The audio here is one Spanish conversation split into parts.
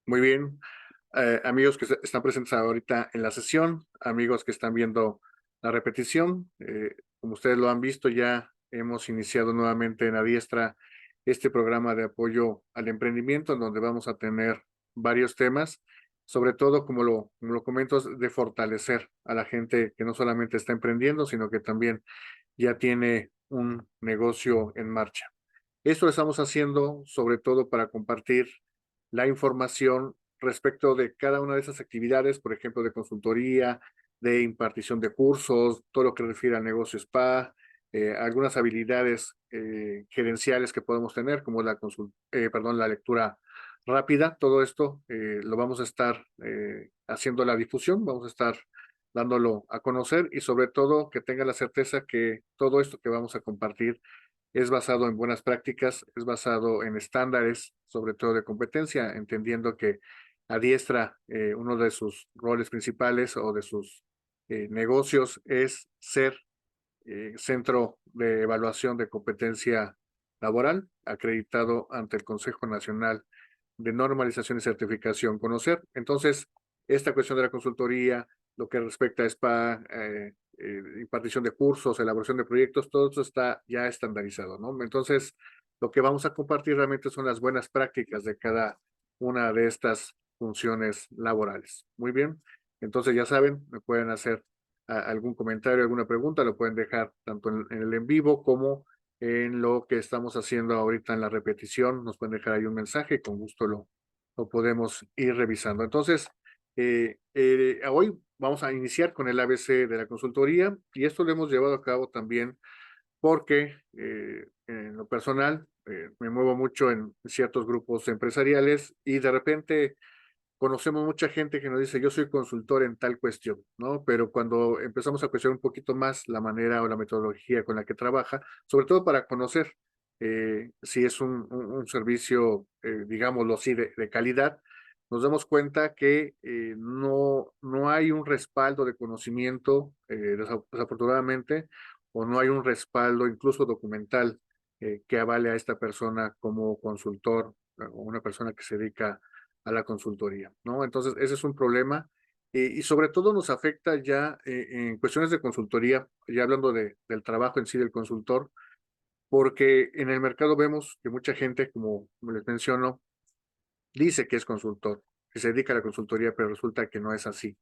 Muy bien. Amigos que están presentes ahorita en la sesión, amigos que están viendo la repetición, como ustedes lo han visto, ya hemos iniciado nuevamente en Adiestra este programa de apoyo al emprendimiento, en donde vamos a tener varios temas, sobre todo, como lo comento, de fortalecer a la gente que no solamente está emprendiendo, sino que también ya tiene un negocio en marcha. Esto lo estamos haciendo sobre todo para compartir la información respecto de cada una de esas actividades, por ejemplo, de consultoría, de impartición de cursos, todo lo que refiere al negocio spa, algunas habilidades gerenciales que podemos tener, como la lectura rápida. Todo esto lo vamos a estar haciendo la difusión, vamos a estar dándolo a conocer y sobre todo que tenga la certeza que todo esto que vamos a compartir es basado en buenas prácticas, es basado en estándares, sobre todo de competencia, entendiendo que Adiestra, uno de sus roles principales o de sus negocios es ser centro de evaluación de competencia laboral, acreditado ante el Consejo Nacional de Normalización y Certificación Conocer. Entonces, esta cuestión de la consultoría, lo que respecta a SPA, impartición de cursos, elaboración de proyectos, todo eso está ya estandarizado, ¿no? Entonces, lo que vamos a compartir realmente son las buenas prácticas de cada una de estas funciones laborales. Muy bien, entonces ya saben, me pueden hacer algún comentario, alguna pregunta, lo pueden dejar tanto en el en vivo como en lo que estamos haciendo ahorita en la repetición. Nos pueden dejar ahí un mensaje y con gusto lo podemos ir revisando. Entonces, hoy vamos a iniciar con el ABC de la consultoría y esto lo hemos llevado a cabo también porque en lo personal me muevo mucho en ciertos grupos empresariales y de repente conocemos mucha gente que nos dice, yo soy consultor en tal cuestión, ¿no? Pero cuando empezamos a cuestionar un poquito más la manera o la metodología con la que trabaja, sobre todo para conocer si es un servicio, digámoslo así, de calidad, nos damos cuenta que no hay un respaldo de conocimiento, desafortunadamente, o no hay un respaldo incluso documental que avale a esta persona como consultor o una persona que se dedica a la consultoría, ¿no? Entonces, ese es un problema y sobre todo nos afecta ya en cuestiones de consultoría, ya hablando del trabajo en sí del consultor, porque en el mercado vemos que mucha gente, como les menciono, dice que es consultor, que se dedica a la consultoría, pero resulta que no es así.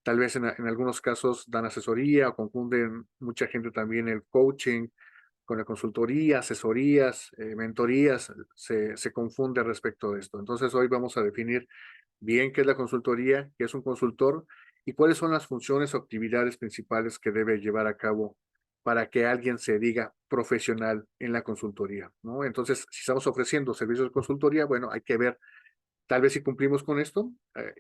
Tal vez en algunos casos dan asesoría o confunden mucha gente también el coaching con la consultoría, asesorías, mentorías, se confunde respecto de esto. Entonces, hoy vamos a definir bien qué es la consultoría, qué es un consultor y cuáles son las funciones o actividades principales que debe llevar a cabo para que alguien se diga profesional en la consultoría, ¿no? Entonces, si estamos ofreciendo servicios de consultoría, bueno, hay que ver tal vez si cumplimos con esto,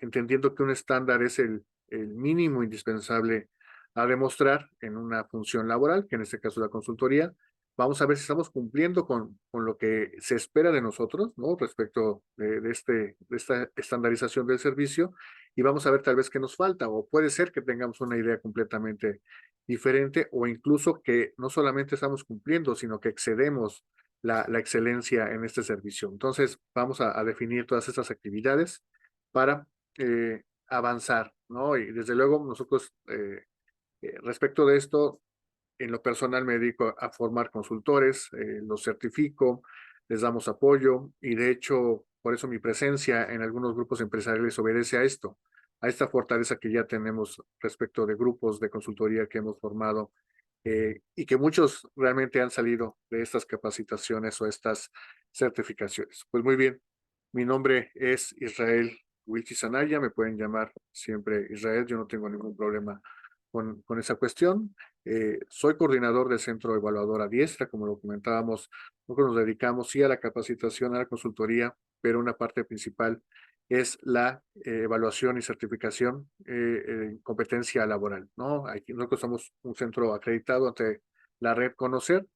entendiendo que un estándar es el mínimo indispensable a demostrar en una función laboral, que en este caso la consultoría. Vamos a ver si estamos cumpliendo con lo que se espera de nosotros, ¿no? Respecto de esta estandarización del servicio, y vamos a ver tal vez qué nos falta, o puede ser que tengamos una idea completamente diferente, o incluso que no solamente estamos cumpliendo, sino que excedemos la excelencia en este servicio. Entonces, vamos a definir todas estas actividades para avanzar, ¿no? Y desde luego nosotros, respecto de esto, en lo personal me dedico a formar consultores, los certifico, les damos apoyo y de hecho, por eso mi presencia en algunos grupos empresariales obedece a esta fortaleza que ya tenemos respecto de grupos de consultoría que hemos formado y que muchos realmente han salido de estas capacitaciones o estas certificaciones. Pues muy bien, mi nombre es Israel Wilchis Anaya, me pueden llamar siempre Israel, yo no tengo ningún problema con esa cuestión. Soy coordinador del Centro Evaluador Adiestra, como lo comentábamos, nosotros nos dedicamos sí a la capacitación, a la consultoría, pero una parte principal es la evaluación y certificación en competencia laboral, ¿no? Aquí nosotros somos un centro acreditado ante la red Conocer,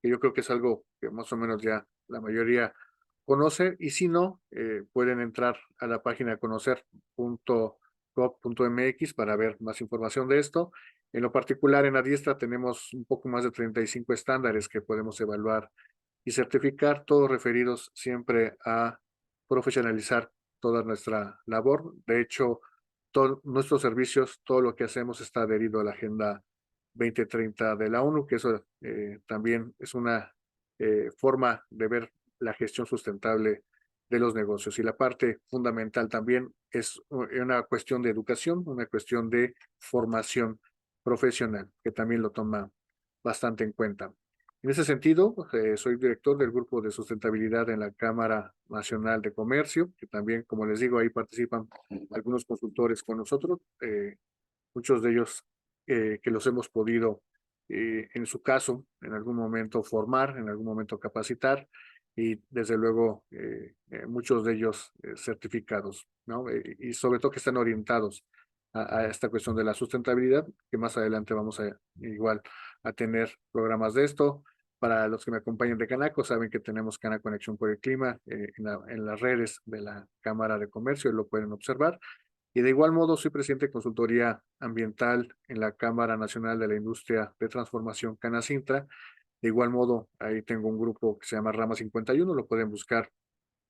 que yo creo que es algo que más o menos ya la mayoría conoce, y si no, pueden entrar a la página conocer.gov.mx para ver más información de esto. En lo particular, en Adiestra tenemos un poco más de 35 estándares que podemos evaluar y certificar, todos referidos siempre a profesionalizar toda nuestra labor. De hecho, todos nuestros servicios, todo lo que hacemos está adherido a la Agenda 2030 de la ONU, que eso también es una forma de ver la gestión sustentable de los negocios. Y la parte fundamental también es una cuestión de educación, una cuestión de formación profesional, que también lo toma bastante en cuenta. En ese sentido, soy director del Grupo de Sustentabilidad en la Cámara Nacional de Comercio, que también, como les digo, ahí participan algunos consultores con nosotros, muchos de ellos que los hemos podido, en su caso, en algún momento formar, en algún momento capacitar, y desde luego muchos de ellos certificados, ¿no? Y sobre todo que están orientados a esta cuestión de la sustentabilidad, que más adelante vamos a igual a tener programas de esto. Para los que me acompañan de Canaco, saben que tenemos Cana Conexión por el Clima en las redes de la Cámara de Comercio, y lo pueden observar. Y de igual modo, soy presidente de consultoría ambiental en la Cámara Nacional de la Industria de Transformación Canacintra. De igual modo, ahí tengo un grupo que se llama Rama 51, lo pueden buscar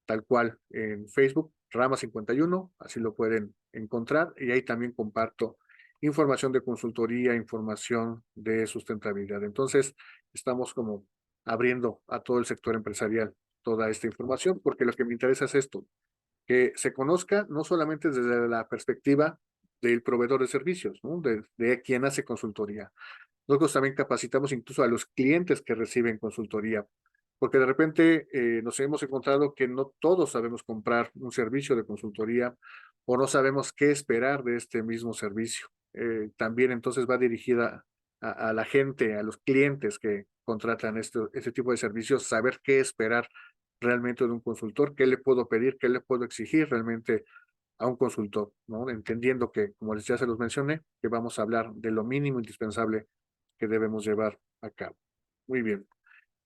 tal cual en Facebook, Rama 51, así lo pueden encontrar. Y ahí también comparto información de consultoría, información de sustentabilidad. Entonces, estamos como abriendo a todo el sector empresarial toda esta información, porque lo que me interesa es esto, que se conozca no solamente desde la perspectiva del proveedor de servicios, ¿no? De quien hace consultoría. Nosotros también capacitamos incluso a los clientes que reciben consultoría, porque de repente nos hemos encontrado que no todos sabemos comprar un servicio de consultoría o no sabemos qué esperar de este mismo servicio. También entonces va dirigida a la gente, a los clientes que contratan este tipo de servicios, saber qué esperar realmente de un consultor, qué le puedo pedir, qué le puedo exigir realmente a un consultor, ¿no? Entendiendo que, como ya se los mencioné, que vamos a hablar de lo mínimo indispensable que debemos llevar a cabo. Muy bien.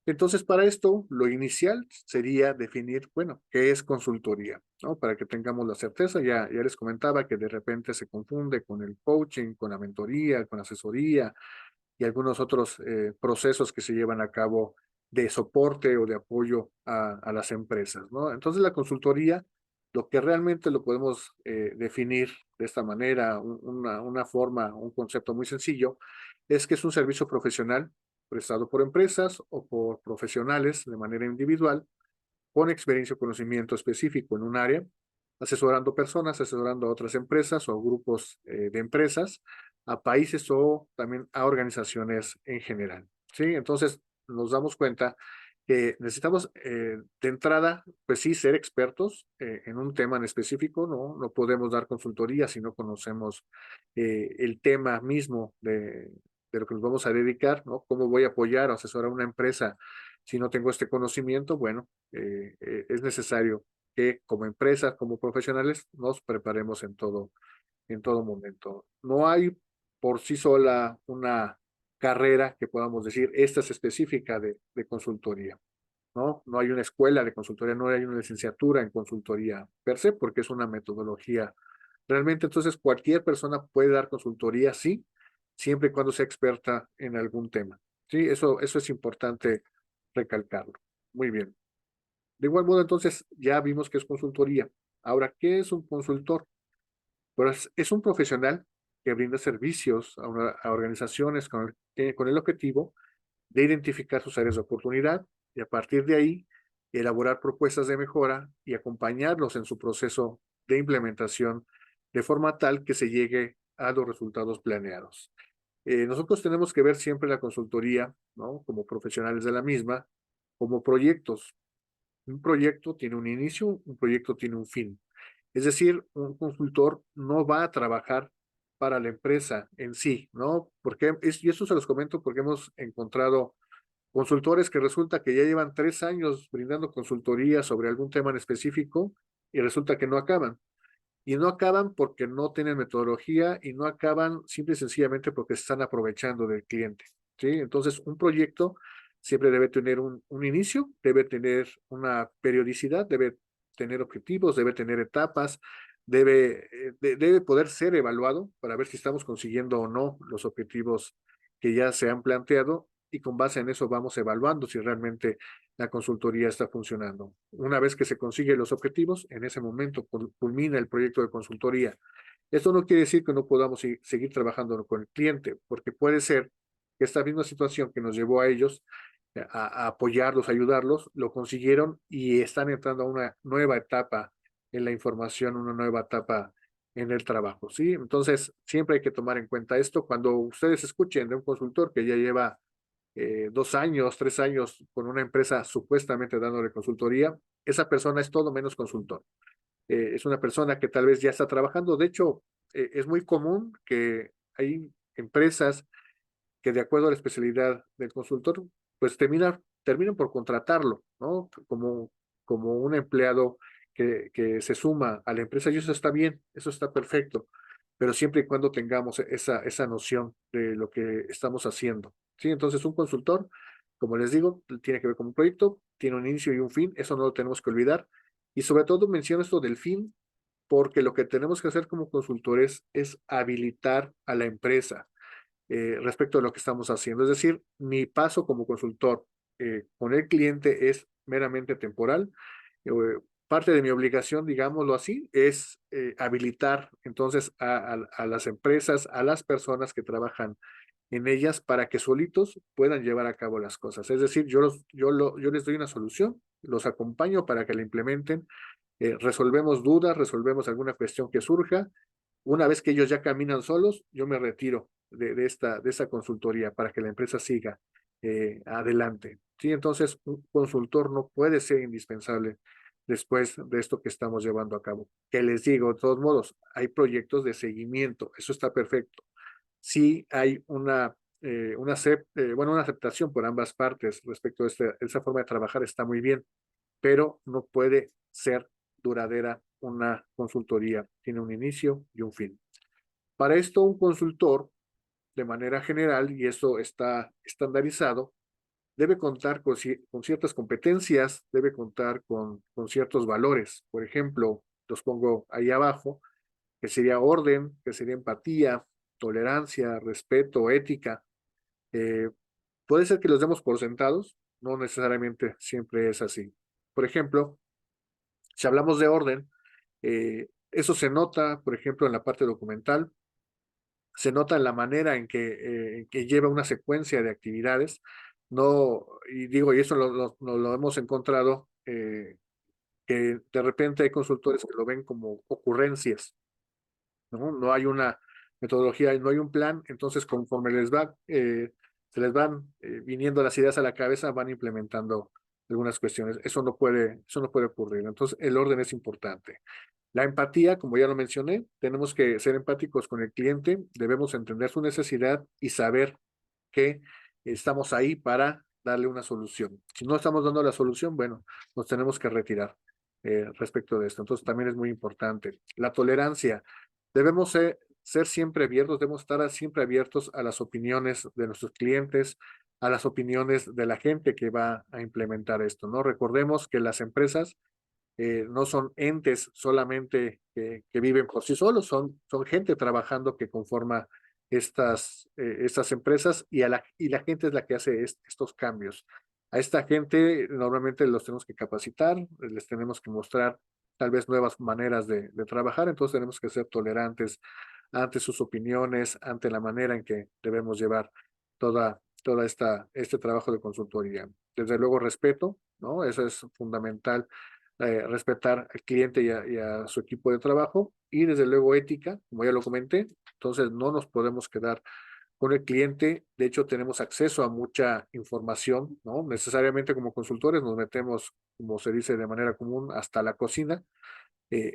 Entonces, para esto, lo inicial sería definir, bueno, qué es consultoría, ¿no? Para que tengamos la certeza, ya les comentaba que de repente se confunde con el coaching, con la mentoría, con la asesoría y algunos otros procesos que se llevan a cabo de soporte o de apoyo a las empresas, ¿no? Entonces, la consultoría, lo que realmente lo podemos definir de esta manera, una forma, un concepto muy sencillo, es que es un servicio profesional prestado por empresas o por profesionales de manera individual, con experiencia o conocimiento específico en un área, asesorando personas, asesorando a otras empresas o grupos de empresas, a países o también a organizaciones en general. ¿Sí? Entonces nos damos cuenta que necesitamos de entrada, pues sí, ser expertos en un tema en específico, ¿no? No podemos dar consultoría si no conocemos el tema mismo de lo que nos vamos a dedicar, ¿no? ¿Cómo voy a apoyar o asesorar a una empresa si no tengo este conocimiento? Bueno, es necesario que como empresas, como profesionales, nos preparemos en todo momento. No hay por sí sola una carrera que podamos decir, esta es específica de consultoría, ¿no? No hay una escuela de consultoría, no hay una licenciatura en consultoría per se, porque es una metodología. Realmente, entonces, cualquier persona puede dar consultoría, sí, siempre y cuando sea experta en algún tema. Sí, eso es importante recalcarlo. Muy bien. De igual modo, entonces, ya vimos que es consultoría. Ahora, ¿qué es un consultor? Pues es un profesional que brinda servicios a organizaciones con el objetivo de identificar sus áreas de oportunidad y a partir de ahí elaborar propuestas de mejora y acompañarlos en su proceso de implementación de forma tal que se llegue a los resultados planeados. Nosotros tenemos que ver siempre la consultoría, ¿no? Como profesionales de la misma, como proyectos. Un proyecto tiene un inicio, un proyecto tiene un fin. Es decir, un consultor no va a trabajar para la empresa en sí, ¿no? Y eso se los comento porque hemos encontrado consultores que resulta que ya llevan 3 años brindando consultoría sobre algún tema en específico y resulta que no acaban. Y no acaban porque no tienen metodología y no acaban simple y sencillamente porque se están aprovechando del cliente, ¿sí? Entonces, un proyecto siempre debe tener un inicio, debe tener una periodicidad, debe tener objetivos, debe tener etapas, debe poder ser evaluado para ver si estamos consiguiendo o no los objetivos que ya se han planteado y con base en eso vamos evaluando si realmente la consultoría está funcionando. Una vez que se consiguen los objetivos, en ese momento culmina el proyecto de consultoría. Esto no quiere decir que no podamos seguir trabajando con el cliente, porque puede ser que esta misma situación que nos llevó a ellos a apoyarlos, a ayudarlos, lo consiguieron y están entrando a una nueva etapa en la información, una nueva etapa en el trabajo, ¿sí? Entonces, siempre hay que tomar en cuenta esto. Cuando ustedes escuchen de un consultor que ya lleva 2 años, 3 años con una empresa supuestamente dándole consultoría, esa persona es todo menos consultor. Es una persona que tal vez ya está trabajando. De hecho, es muy común que hay empresas que de acuerdo a la especialidad del consultor, pues terminan por contratarlo, ¿no? Como un empleado que se suma a la empresa y eso está bien, eso está perfecto, pero siempre y cuando tengamos esa noción de lo que estamos haciendo, ¿sí? Entonces, un consultor, como les digo, tiene que ver con un proyecto, tiene un inicio y un fin, eso no lo tenemos que olvidar. Y sobre todo menciono esto del fin, porque lo que tenemos que hacer como consultores es habilitar a la empresa respecto a lo que estamos haciendo. Es decir, mi paso como consultor con el cliente es meramente temporal. Eh, Parte de mi obligación, digámoslo así, es habilitar entonces a las empresas, a las personas que trabajan en ellas para que solitos puedan llevar a cabo las cosas. Es decir, yo les doy una solución, los acompaño para que la implementen, resolvemos dudas, resolvemos alguna cuestión que surja. Una vez que ellos ya caminan solos, yo me retiro de esta consultoría para que la empresa siga adelante. Sí, entonces un consultor no puede ser indispensable después de esto que estamos llevando a cabo. Que les digo, de todos modos, hay proyectos de seguimiento, eso está perfecto. Sí hay una aceptación por ambas partes respecto a esa forma de trabajar, está muy bien, pero no puede ser duradera una consultoría. Tiene un inicio y un fin. Para esto, un consultor, de manera general, y eso está estandarizado, debe contar con ciertas competencias, debe contar con ciertos valores. Por ejemplo, los pongo ahí abajo, que sería orden, que sería empatía, tolerancia, respeto, ética. Eh, Puede ser que los demos por sentados, no necesariamente siempre es así. Por ejemplo, si hablamos de orden, eso se nota, por ejemplo, en la parte documental, se nota en la manera en que lleva una secuencia de actividades, no, y digo, y eso lo hemos encontrado, que de repente hay consultores que lo ven como ocurrencias, ¿no? No hay una metodología, no hay un plan, entonces conforme se les van viniendo las ideas a la cabeza, van implementando algunas cuestiones. Eso no puede ocurrir. Entonces, el orden es importante. La empatía, como ya lo mencioné, tenemos que ser empáticos con el cliente, debemos entender su necesidad y saber que estamos ahí para darle una solución. Si no estamos dando la solución, bueno, nos tenemos que retirar respecto de esto. Entonces, también es muy importante. La tolerancia. Debemos ser siempre abiertos, debemos estar siempre abiertos a las opiniones de nuestros clientes, a las opiniones de la gente que va a implementar esto, ¿no? Recordemos que las empresas no son entes solamente que viven por sí solos, son gente trabajando que conforma estas empresas y la gente es la que hace estos cambios. A esta gente normalmente los tenemos que capacitar, les tenemos que mostrar tal vez nuevas maneras de trabajar, entonces tenemos que ser tolerantes ante sus opiniones, ante la manera en que debemos llevar toda este trabajo de consultoría. Desde luego respeto, ¿no? Eso es fundamental, respetar al cliente y a su equipo de trabajo y desde luego ética, como ya lo comenté, entonces no nos podemos quedar con el cliente, de hecho tenemos acceso a mucha información, ¿no? Necesariamente como consultores nos metemos, como se dice de manera común, hasta la cocina,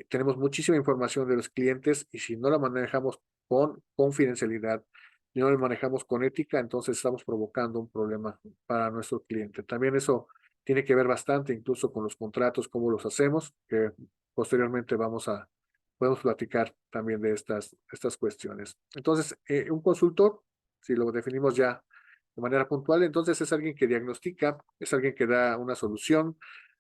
tenemos muchísima información de los clientes y si no la manejamos con confidencialidad, si no la manejamos con ética, entonces estamos provocando un problema para nuestro cliente. También eso tiene que ver bastante incluso con los contratos, cómo los hacemos, que posteriormente podemos platicar también de estas cuestiones. Entonces, un consultor, si lo definimos ya de manera puntual, entonces es alguien que diagnostica, es alguien que da una solución,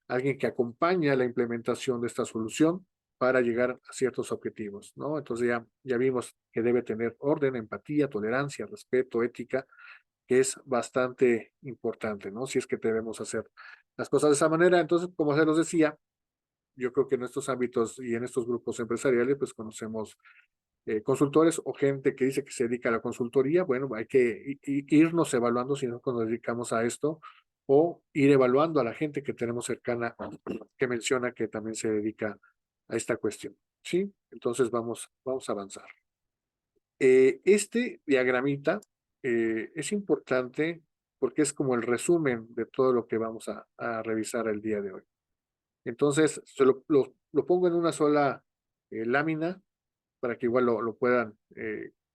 alguien que acompaña la implementación de esta solución para llegar a ciertos objetivos, ¿no? Entonces ya vimos que debe tener orden, empatía, tolerancia, respeto, ética, que es bastante importante, ¿no? Si es que debemos hacer las cosas de esa manera. Entonces, como se los decía, yo creo que en estos ámbitos y en estos grupos empresariales, pues conocemos consultores o gente que dice que se dedica a la consultoría. Bueno, hay que irnos evaluando si nosotros nos dedicamos a esto o ir evaluando a la gente que tenemos cercana que menciona que también se dedica a esta cuestión. ¿Sí? Entonces vamos a avanzar. Este diagramita es importante porque es como el resumen de todo lo que vamos a revisar el día de hoy. Entonces, lo pongo en una sola lámina para que igual lo puedan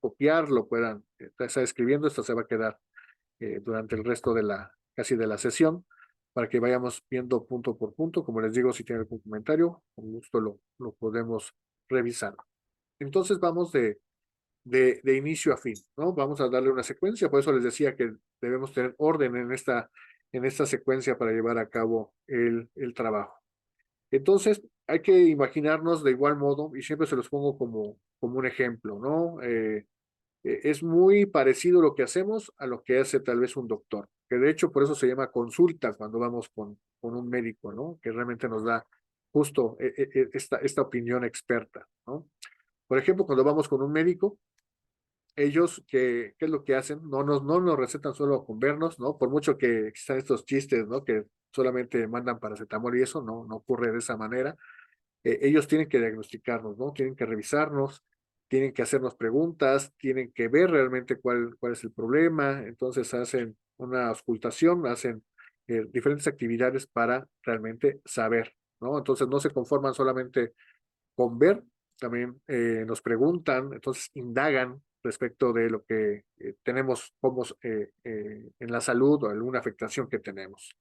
copiar, lo puedan estar escribiendo. Esto se va a quedar durante el resto de casi de la sesión, para que vayamos viendo punto por punto. Como les digo, si tienen algún comentario, con gusto lo podemos revisar. Entonces vamos de inicio a fin, ¿no? Vamos a darle una secuencia, por eso les decía que debemos tener orden en esta secuencia para llevar a cabo el trabajo. Entonces, hay que imaginarnos de igual modo, y siempre se los pongo como un ejemplo, ¿no? Es muy parecido lo que hacemos a lo que hace tal vez un doctor, que de hecho por eso se llama consulta cuando vamos con un médico, ¿no? Que realmente nos da justo esta opinión experta, ¿no? Por ejemplo, cuando vamos con un médico, ellos, ¿qué es lo que hacen? No nos recetan solo con vernos, ¿no? Por mucho que existan estos chistes, ¿no? Que solamente mandan paracetamol y eso, no ocurre de esa manera. Ellos tienen que diagnosticarnos, ¿no? Tienen que revisarnos, tienen que hacernos preguntas, tienen que ver realmente cuál es el problema. Entonces hacen una auscultación, hacen diferentes actividades para realmente saber, ¿no? Entonces no se conforman solamente con ver, también nos preguntan, entonces indagan respecto de lo que tenemos como en la salud o alguna afectación que tenemos.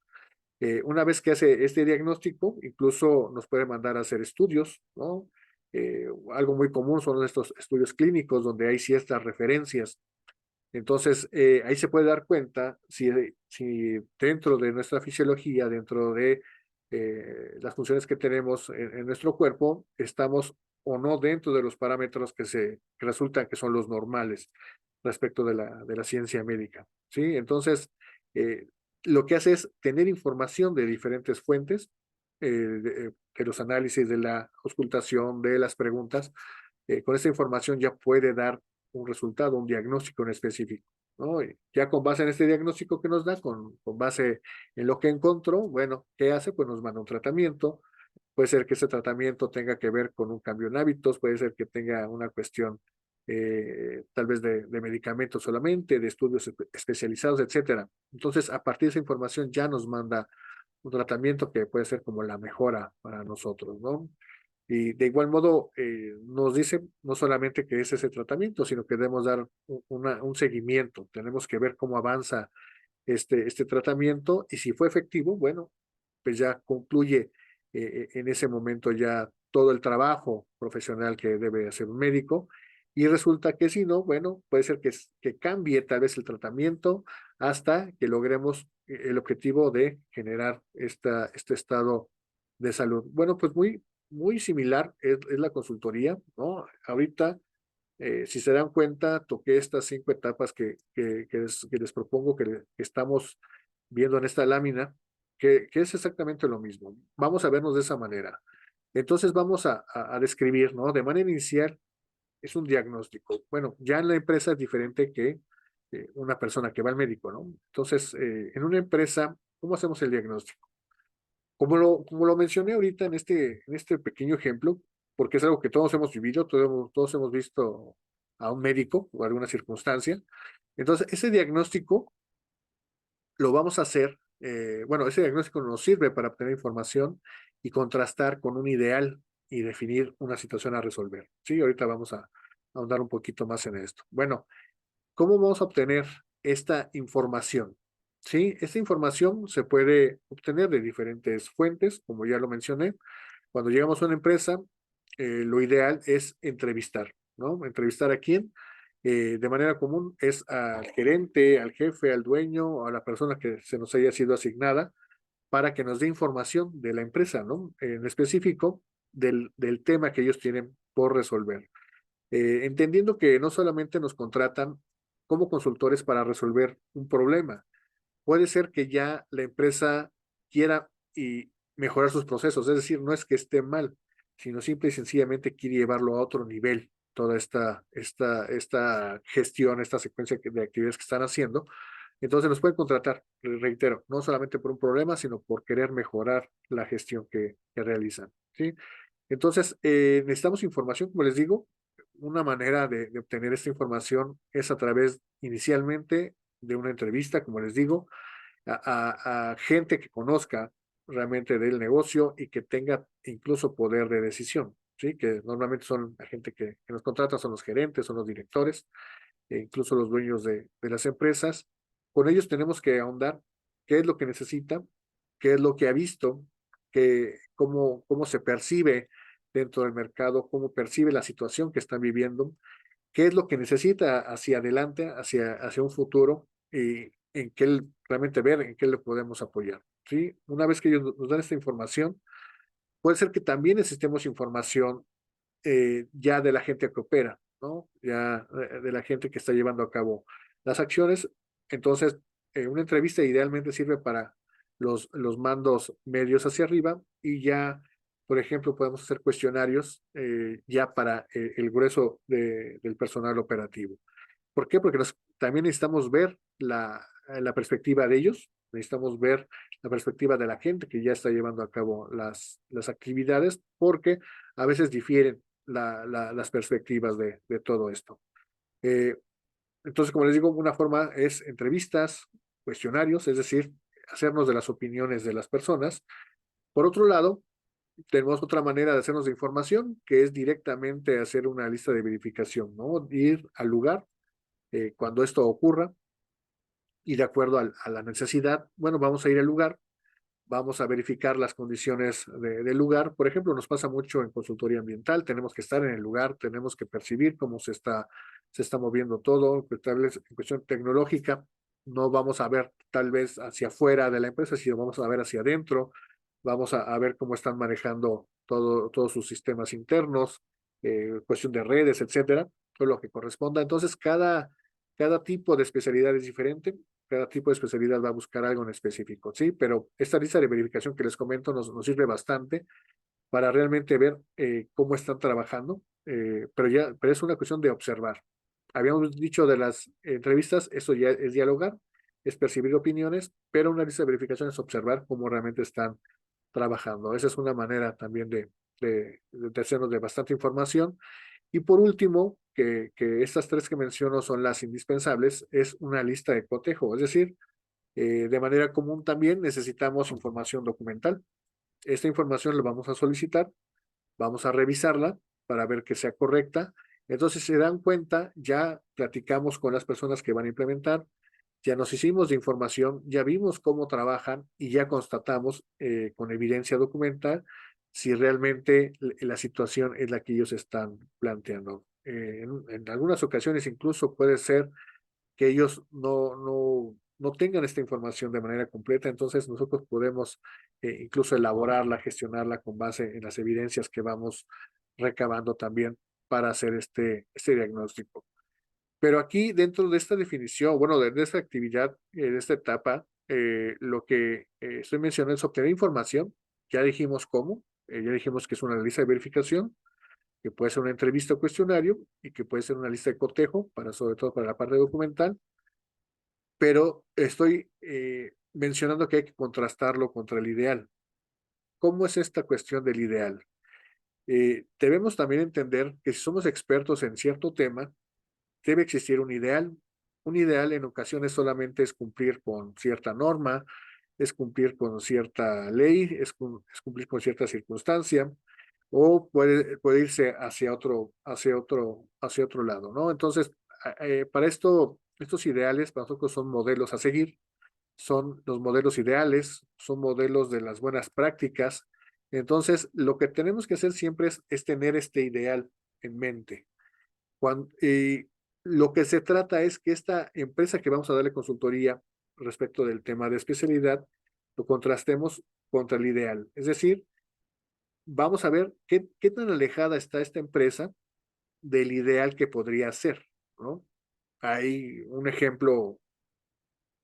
Una vez que hace este diagnóstico, incluso nos puede mandar a hacer estudios, ¿no? Algo muy común son estos estudios clínicos donde hay ciertas referencias. Entonces, ahí se puede dar cuenta si dentro de nuestra fisiología, dentro de las funciones que tenemos en nuestro cuerpo, estamos o no dentro de los parámetros que resultan que son los normales respecto de la ciencia médica. ¿Sí? Entonces, eh, lo que hace es tener información de diferentes fuentes, de los análisis, de la auscultación, de las preguntas. Con esta información ya puede dar un resultado, un diagnóstico en específico, ¿no? Y ya con base en este diagnóstico que nos da, con base en lo que encontró, bueno, ¿qué hace? Pues nos manda un tratamiento. Puede ser que ese tratamiento tenga que ver con un cambio en hábitos, puede ser que tenga una cuestión tal vez de medicamentos solamente, de estudios especializados, etcétera. Entonces, a partir de esa información ya nos manda un tratamiento que puede ser como la mejora para nosotros, ¿no? Y de igual modo nos dice no solamente que es ese tratamiento, sino que debemos dar un seguimiento, tenemos que ver cómo avanza este tratamiento y si fue efectivo, bueno, pues ya concluye en ese momento ya todo el trabajo profesional que debe hacer un médico. Y resulta que si no, bueno, puede ser que cambie tal vez el tratamiento hasta que logremos el objetivo de generar este estado de salud. Bueno, pues muy similar es la consultoría, ¿no? Ahorita, si se dan cuenta, toqué estas 5 etapas que les propongo que estamos viendo en esta lámina, que es exactamente lo mismo. Vamos a vernos de esa manera. Entonces vamos a describir, ¿no? De manera inicial es un diagnóstico. Bueno, ya en la empresa es diferente que una persona que va al médico, ¿no? Entonces, en una empresa, ¿cómo hacemos el diagnóstico? Como lo mencioné ahorita en este pequeño ejemplo, porque es algo que todos hemos vivido, todos hemos visto a un médico o alguna circunstancia. Entonces, ese diagnóstico lo vamos a hacer, bueno, ese diagnóstico nos sirve para obtener información y contrastar con un ideal y definir una situación a resolver. Sí, ahorita vamos a ahondar un poquito más en esto. Bueno, ¿cómo vamos a obtener esta información? Sí, esta información se puede obtener de diferentes fuentes, como ya lo mencioné. Cuando llegamos a una empresa, lo ideal es entrevistar, ¿no? ¿Entrevistar a quién? De manera común es al gerente, al jefe, al dueño, o a la persona que se nos haya sido asignada para que nos dé información de la empresa, ¿no? En específico del tema que ellos tienen por resolver. Entendiendo que no solamente nos contratan como consultores para resolver un problema. Puede ser que ya la empresa quiera y mejorar sus procesos, es decir, no es que esté mal, sino simple y sencillamente quiere llevarlo a otro nivel, toda esta gestión, esta secuencia de actividades que están haciendo. Entonces nos pueden contratar, reitero, no solamente por un problema, sino por querer mejorar la gestión que realizan, ¿sí? Entonces, necesitamos información, como les digo, una manera de obtener esta información es a través inicialmente de una entrevista, como les digo, a gente que conozca realmente del negocio y que tenga incluso poder de decisión, ¿sí? Que normalmente son la gente que nos contrata, son los gerentes, son los directores, e incluso los dueños de las empresas. Con ellos tenemos que ahondar qué es lo que necesita, qué es lo que ha visto, cómo se percibe dentro del mercado, cómo percibe la situación que están viviendo, qué es lo que necesita hacia adelante, hacia un futuro, y en qué realmente ver, en qué le podemos apoyar. ¿Sí? Una vez que ellos nos dan esta información, puede ser que también necesitemos información ya de la gente que opera, ¿no? Ya de la gente que está llevando a cabo las acciones. Entonces, una entrevista idealmente sirve para los mandos medios hacia arriba y ya, por ejemplo, podemos hacer cuestionarios ya para el grueso del personal operativo. ¿Por qué? Porque también necesitamos ver la perspectiva de ellos, necesitamos ver la perspectiva de la gente que ya está llevando a cabo las actividades, porque a veces difieren las perspectivas de todo esto. Eh, entonces, como les digo, una forma es entrevistas, cuestionarios, es decir, hacernos de las opiniones de las personas. Por otro lado, tenemos otra manera de hacernos de información, que es directamente hacer una lista de verificación, ¿no? Ir al lugar cuando esto ocurra y de acuerdo a la necesidad, bueno, vamos a ir al lugar, vamos a verificar las condiciones del lugar. Por ejemplo, nos pasa mucho en consultoría ambiental, tenemos que estar en el lugar, tenemos que percibir cómo se está moviendo todo, tal vez en cuestión tecnológica, no vamos a ver tal vez hacia afuera de la empresa, sino vamos a ver hacia adentro, vamos a ver cómo están manejando todos sus sistemas internos, cuestión de redes, etcétera, todo lo que corresponda. Entonces, cada tipo de especialidad es diferente, cada tipo de especialidad va a buscar algo en específico, ¿sí? Pero esta lista de verificación que les comento nos sirve bastante para realmente ver cómo están trabajando, pero es una cuestión de observar. Habíamos dicho de las entrevistas, eso ya es dialogar, es percibir opiniones, pero una lista de verificación es observar cómo realmente están trabajando. Esa es una manera también de hacernos de bastante información. Y por último, que estas tres que menciono son las indispensables, es una lista de cotejo, es decir, de manera común también necesitamos información documental. Esta información la vamos a solicitar, vamos a revisarla para ver que sea correcta. Entonces se dan cuenta, ya platicamos con las personas que van a implementar, ya nos hicimos de información, ya vimos cómo trabajan y ya constatamos con evidencia documental si realmente la situación es la que ellos están planteando. En algunas ocasiones incluso puede ser que ellos no tengan esta información de manera completa, entonces nosotros podemos incluso elaborarla, gestionarla con base en las evidencias que vamos recabando también para hacer este diagnóstico. Pero aquí, dentro de esta definición, bueno, de esta actividad, de esta etapa, lo que estoy mencionando es obtener información. Ya dijimos cómo, ya dijimos que es una lista de verificación, que puede ser una entrevista o cuestionario y que puede ser una lista de cotejo, sobre todo para la parte documental, pero estoy mencionando que hay que contrastarlo contra el ideal. ¿Cómo es esta cuestión del ideal? Debemos también entender que si somos expertos en cierto tema, debe existir un ideal. Un ideal en ocasiones solamente es cumplir con cierta norma, es cumplir con cierta ley, es cumplir con cierta circunstancia, o puede irse hacia otro lado, ¿no? Entonces, para estos ideales, para nosotros son modelos a seguir, son los modelos ideales, son modelos de las buenas prácticas. Entonces, lo que tenemos que hacer siempre es tener este ideal en mente. Lo que se trata es que esta empresa que vamos a darle consultoría respecto del tema de especialidad, lo contrastemos contra el ideal. Es decir, vamos a ver qué tan alejada está esta empresa del ideal que podría ser, ¿no? hay un ejemplo,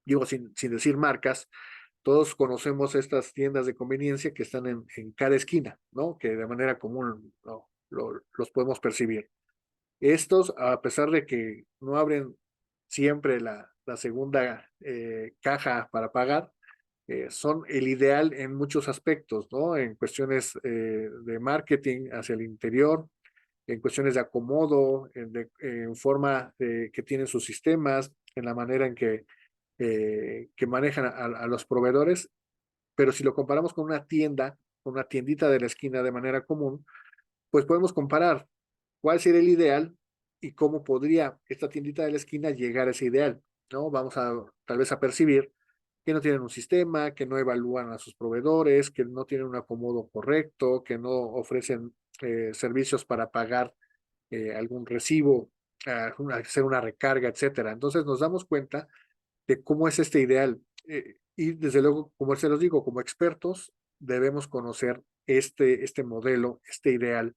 digo, sin decir marcas, todos conocemos estas tiendas de conveniencia que están en cada esquina, ¿no? Que de manera común, ¿no? Los podemos percibir. Estos, a pesar de que no abren siempre la segunda caja para pagar, son el ideal en muchos aspectos, ¿no? En cuestiones de marketing hacia el interior, en cuestiones de acomodo, en forma que tienen sus sistemas, en la manera en que manejan a los proveedores, pero si lo comparamos con una tiendita de la esquina de manera común, pues podemos comparar cuál sería el ideal y cómo podría esta tiendita de la esquina llegar a ese ideal, ¿no? Vamos a tal vez a percibir que no tienen un sistema, que no evalúan a sus proveedores, que no tienen un acomodo correcto, que no ofrecen servicios para pagar algún recibo, hacer una recarga, etcétera. Entonces nos damos cuenta de cómo es este ideal. Y desde luego, como se los digo, como expertos debemos conocer este modelo, este ideal.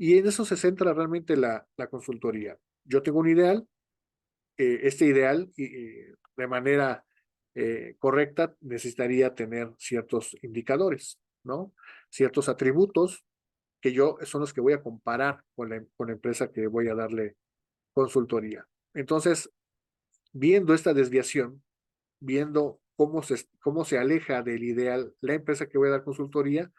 Y en eso se centra realmente la consultoría. Yo tengo un ideal, este ideal de manera correcta necesitaría tener ciertos indicadores, ¿no? Ciertos atributos que yo son los que voy a comparar con la empresa que voy a darle consultoría. Entonces, viendo esta desviación, viendo cómo se aleja del ideal la empresa que voy a dar consultoría,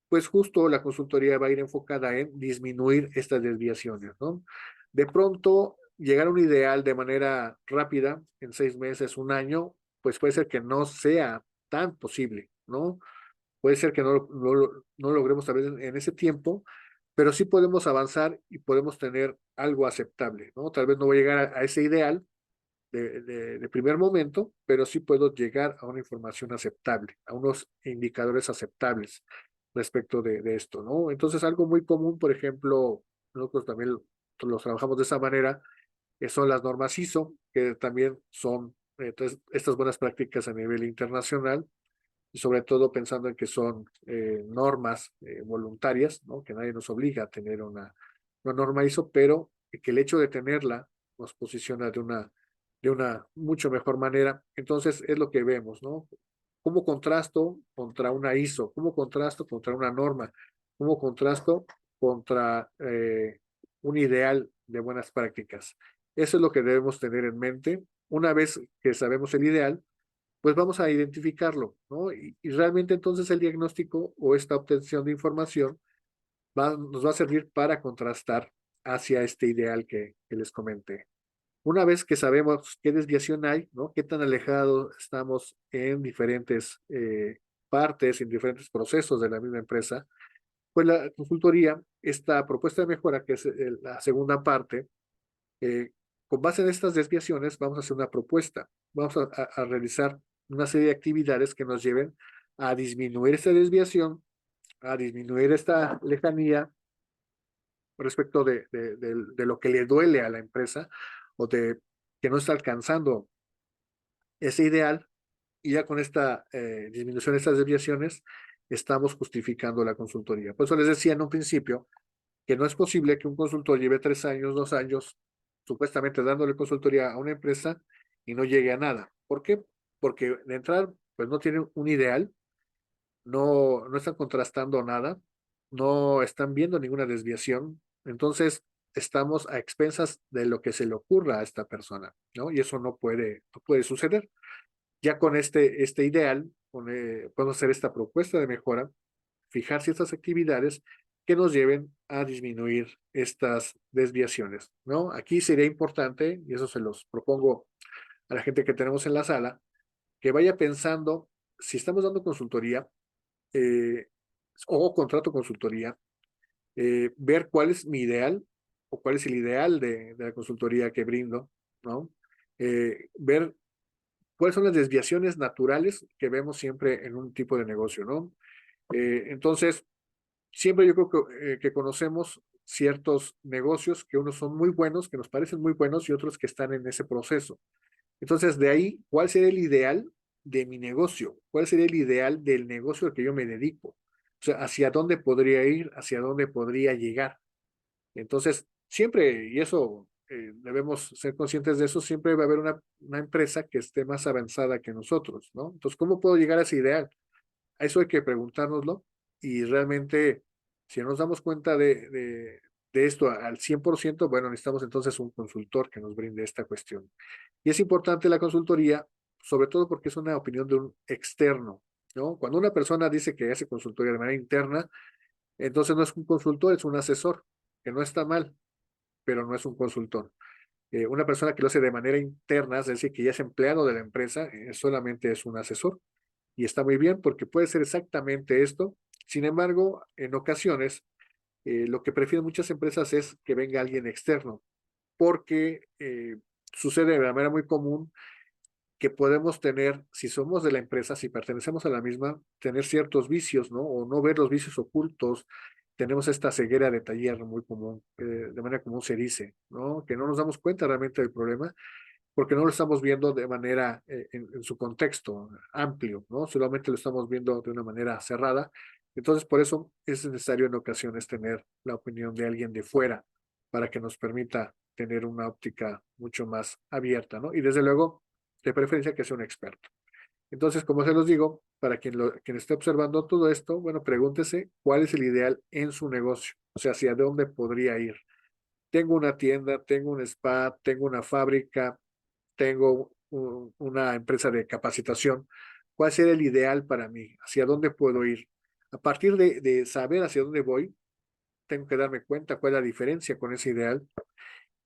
pues justo la consultoría va a ir enfocada en disminuir estas desviaciones, ¿no? De pronto, llegar a un ideal de manera rápida, en 6 meses, un año, pues puede ser que no sea tan posible, ¿no? Puede ser que no logremos tal vez en ese tiempo, pero sí podemos avanzar y podemos tener algo aceptable, ¿no? Tal vez no voy a llegar a ese ideal, de primer momento, pero sí puedo llegar a una información aceptable, a unos indicadores aceptables respecto de esto, ¿no? Entonces, algo muy común, por ejemplo, nosotros también los trabajamos de esa manera, que son las normas ISO, que también son estas buenas prácticas a nivel internacional, y sobre todo pensando en que son normas voluntarias, ¿no? Que nadie nos obliga a tener una norma ISO, pero que el hecho de tenerla nos posiciona de una mucho mejor manera. Entonces es lo que vemos, ¿no? ¿Cómo contrasto contra una ISO? ¿Cómo contrasto contra una norma? ¿Cómo contrasto contra un ideal de buenas prácticas? Eso es lo que debemos tener en mente. Una vez que sabemos el ideal, pues vamos a identificarlo, ¿no? Y realmente entonces el diagnóstico o esta obtención de información nos va a servir para contrastar hacia este ideal que les comenté. Una vez que sabemos qué desviación hay, ¿no? Qué tan alejados estamos en diferentes partes, en diferentes procesos de la misma empresa, pues la consultoría, esta propuesta de mejora, que es la segunda parte, eh, con base en estas desviaciones, vamos a hacer una propuesta. Vamos a realizar una serie de actividades que nos lleven a disminuir esta desviación, a disminuir esta lejanía respecto de lo que le duele a la empresa o de que no está alcanzando ese ideal. Y ya con esta disminución de estas desviaciones, estamos justificando la consultoría. Por eso les decía en un principio que no es posible que un consultor lleve 3 años, 2 años, supuestamente dándole consultoría a una empresa y no llegue a nada. ¿Por qué? Porque de entrada, pues no tienen un ideal, no están contrastando nada, no están viendo ninguna desviación. Entonces, estamos a expensas de lo que se le ocurra a esta persona, ¿no? Y eso no puede suceder. Ya con este ideal, podemos hacer esta propuesta de mejora, fijar ciertas actividades que nos lleven a disminuir estas desviaciones, ¿no? Aquí sería importante, y eso se los propongo a la gente que tenemos en la sala, que vaya pensando, si estamos dando consultoría eh, o contrato consultoría, ver cuál es mi ideal o cuál es el ideal de la consultoría que brindo, ¿no? Ver cuáles son las desviaciones naturales que vemos siempre en un tipo de negocio, ¿no? Entonces, siempre yo creo que conocemos ciertos negocios que unos son muy buenos, que nos parecen muy buenos y otros que están en ese proceso. Entonces, de ahí, ¿cuál sería el ideal de mi negocio? ¿Cuál sería el ideal del negocio al que yo me dedico? O sea, ¿hacia dónde podría ir? ¿Hacia dónde podría llegar? Entonces, siempre, y eso debemos ser conscientes de eso, siempre va a haber una empresa que esté más avanzada que nosotros, ¿no? Entonces, ¿cómo puedo llegar a ese ideal? A eso hay que preguntárnoslo y realmente, si nos damos cuenta de esto al 100%, bueno, necesitamos entonces un consultor que nos brinde esta cuestión. Y es importante la consultoría, sobre todo porque es una opinión de un externo, ¿no? Cuando una persona dice que hace consultoría de manera interna, entonces no es un consultor, es un asesor, que no está mal, pero no es un consultor. Una persona que lo hace de manera interna, es decir, que ya es empleado de la empresa, solamente es un asesor. Y está muy bien porque puede ser exactamente esto. Sin embargo, en ocasiones, lo que prefieren muchas empresas es que venga alguien externo, porque sucede de manera muy común que podemos tener, si somos de la empresa, si pertenecemos a la misma, tener ciertos vicios, ¿no? O no ver los vicios ocultos. Tenemos esta ceguera de taller muy común, de manera común se dice, ¿no? Que no nos damos cuenta realmente del problema porque no lo estamos viendo de manera, en su contexto amplio, ¿no? Solamente lo estamos viendo de una manera cerrada. Entonces, por eso es necesario en ocasiones tener la opinión de alguien de fuera para que nos permita tener una óptica mucho más abierta, ¿no? Y desde luego, de preferencia que sea un experto. Entonces, como se los digo, para quien esté observando todo esto, bueno, pregúntese cuál es el ideal en su negocio, o sea, hacia dónde podría ir. Tengo una tienda, tengo un spa, tengo una fábrica, tengo una empresa de capacitación. ¿Cuál sería el ideal para mí? ¿Hacia dónde puedo ir? A partir de saber hacia dónde voy, tengo que darme cuenta cuál es la diferencia con ese ideal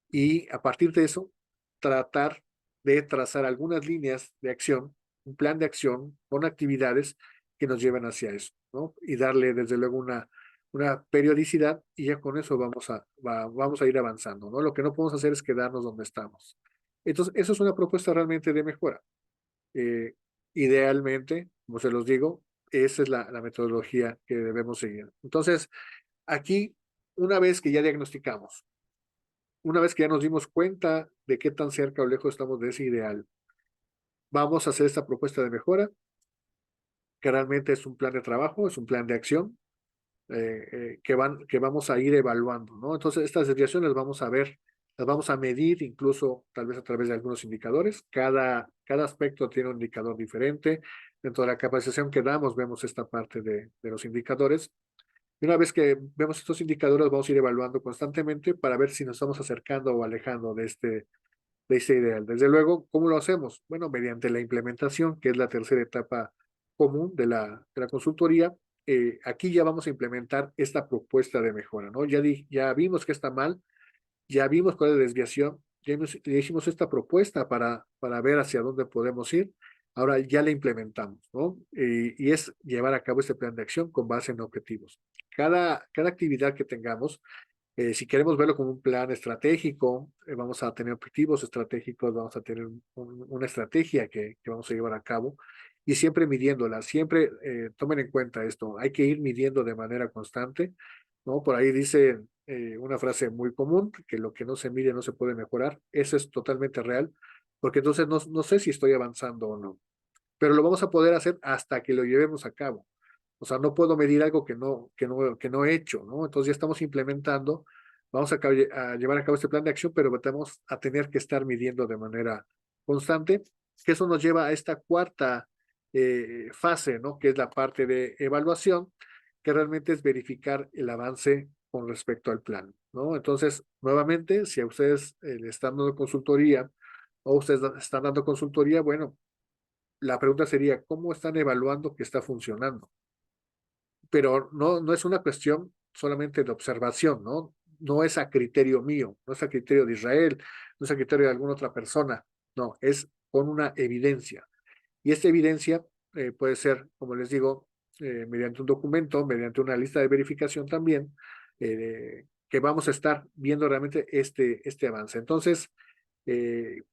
y a partir de eso, tratar de trazar algunas líneas de acción, un plan de acción con actividades que nos lleven hacia eso, ¿no? Y darle desde luego una periodicidad y ya con eso vamos a ir avanzando, ¿no? Lo que no podemos hacer es quedarnos donde estamos. Entonces, eso es una propuesta realmente de mejora. Eh, Idealmente, como se los digo, esa es la metodología que debemos seguir. Entonces, aquí, una vez que ya diagnosticamos, una vez que ya nos dimos cuenta de qué tan cerca o lejos estamos de ese ideal, vamos a hacer esta propuesta de mejora, que realmente es un plan de trabajo, es un plan de acción que vamos a ir evaluando, ¿no? Entonces, estas desviaciones vamos a ver, las vamos a medir incluso tal vez a través de algunos indicadores. Cada aspecto tiene un indicador diferente. Dentro de la capacitación que damos, vemos esta parte de los indicadores. Y una vez que vemos estos indicadores, vamos a ir evaluando constantemente para ver si nos estamos acercando o alejando de ese ideal. Desde luego, ¿cómo lo hacemos? Bueno, mediante la implementación, que es la tercera etapa común de la consultoría. Aquí ya vamos a implementar esta propuesta de mejora, ¿no? Ya vimos que está mal, ya vimos cuál es la desviación, ya hicimos esta propuesta para ver hacia dónde podemos ir. Ahora ya la implementamos, ¿no? Y es llevar a cabo este plan de acción con base en objetivos. Cada actividad que tengamos, si queremos verlo como un plan estratégico, vamos a tener objetivos estratégicos, vamos a tener una estrategia que vamos a llevar a cabo y siempre midiéndola, siempre tomen en cuenta esto, hay que ir midiendo de manera constante, ¿no? Por ahí dice una frase muy común, que lo que no se mide no se puede mejorar, eso es totalmente real, porque entonces no sé si estoy avanzando o no, pero lo vamos a poder hacer hasta que lo llevemos a cabo. O sea, no puedo medir algo que no he hecho, ¿no? Entonces ya estamos implementando, vamos a llevar a cabo este plan de acción, pero vamos a tener que estar midiendo de manera constante, que eso nos lleva a esta cuarta fase, ¿no? Que es la parte de evaluación, que realmente es verificar el avance con respecto al plan, ¿no? Entonces, nuevamente, si a ustedes le están dando consultoría o ustedes están dando consultoría, bueno, la pregunta sería, ¿cómo están evaluando que está funcionando? Pero no es una cuestión solamente de observación, ¿no? No es a criterio mío, no es a criterio de Israel, no es a criterio de alguna otra persona, no, es con una evidencia. Y esta evidencia puede ser, como les digo, mediante un documento, mediante una lista de verificación también, que vamos a estar viendo realmente este avance. Entonces,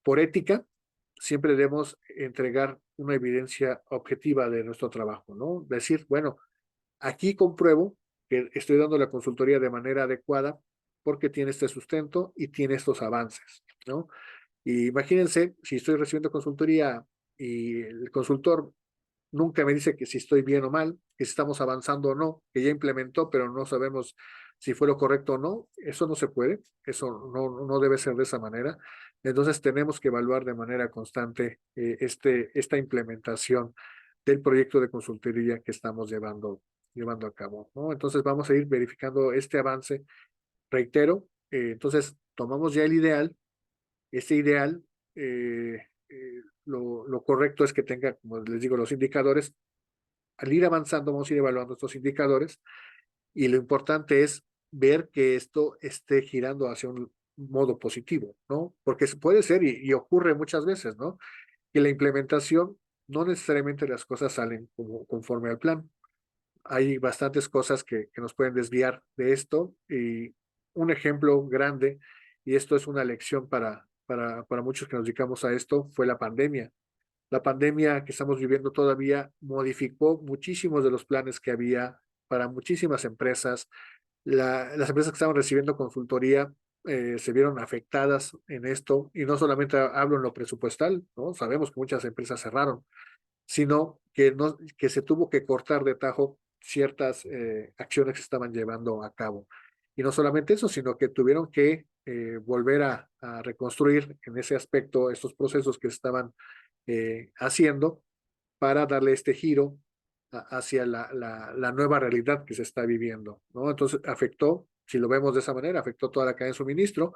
por ética, siempre debemos entregar una evidencia objetiva de nuestro trabajo, ¿no? Decir, bueno, aquí compruebo que estoy dando la consultoría de manera adecuada porque tiene este sustento y tiene estos avances, ¿no? Y imagínense, si estoy recibiendo consultoría y el consultor nunca me dice que si estoy bien o mal, que si estamos avanzando o no, que ya implementó, pero no sabemos si fue lo correcto o no. Eso no se puede, eso no debe ser de esa manera. Entonces tenemos que evaluar de manera constante esta implementación del proyecto de consultoría que estamos llevando a cabo, ¿no? Entonces vamos a ir verificando este avance, reitero, entonces tomamos ya el ideal, este ideal, lo correcto es que tenga, como les digo, los indicadores. Al ir avanzando vamos a ir evaluando estos indicadores y lo importante es ver que esto esté girando hacia un modo positivo, ¿no? Porque puede ser y ocurre muchas veces, ¿no? Que la implementación no necesariamente las cosas salen conforme al plan. Hay bastantes cosas que nos pueden desviar de esto y un ejemplo grande, y esto es una lección para muchos que nos dedicamos a esto, fue la pandemia. La pandemia que estamos viviendo todavía modificó muchísimos de los planes que había para muchísimas empresas. Las empresas que estaban recibiendo consultoría se vieron afectadas en esto, y no solamente hablo en lo presupuestal, ¿no? Sabemos que muchas empresas cerraron, sino que, no, que se tuvo que cortar de tajo ciertas acciones que estaban llevando a cabo. Y no solamente eso, sino que tuvieron que volver a reconstruir en ese aspecto estos procesos que estaban haciendo para darle este giro hacia la nueva realidad que se está viviendo, ¿no? Entonces afectó, si lo vemos de esa manera, afectó toda la cadena de suministro,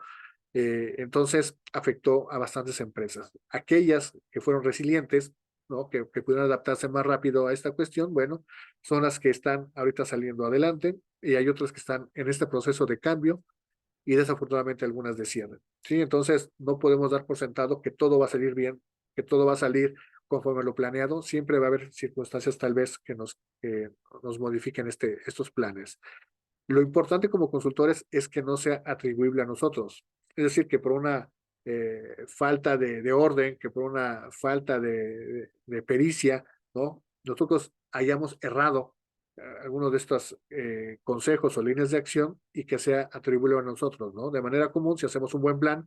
entonces afectó a bastantes empresas. Aquellas que fueron resilientes, ¿no? Que pudieron adaptarse más rápido a esta cuestión, bueno, son las que están ahorita saliendo adelante, y hay otras que están en este proceso de cambio y desafortunadamente algunas descienden, ¿sí? Entonces no podemos dar por sentado que todo va a salir bien, que todo va a salir conforme lo planeado. Siempre va a haber circunstancias tal vez nos modifiquen estos planes. Lo importante como consultores es que no sea atribuible a nosotros. Es decir, que por una falta de orden, que por una falta de pericia, ¿no? Nosotros hayamos errado algunos de estos consejos o líneas de acción y que sea atribuible a nosotros, ¿no? De manera común, si hacemos un buen plan,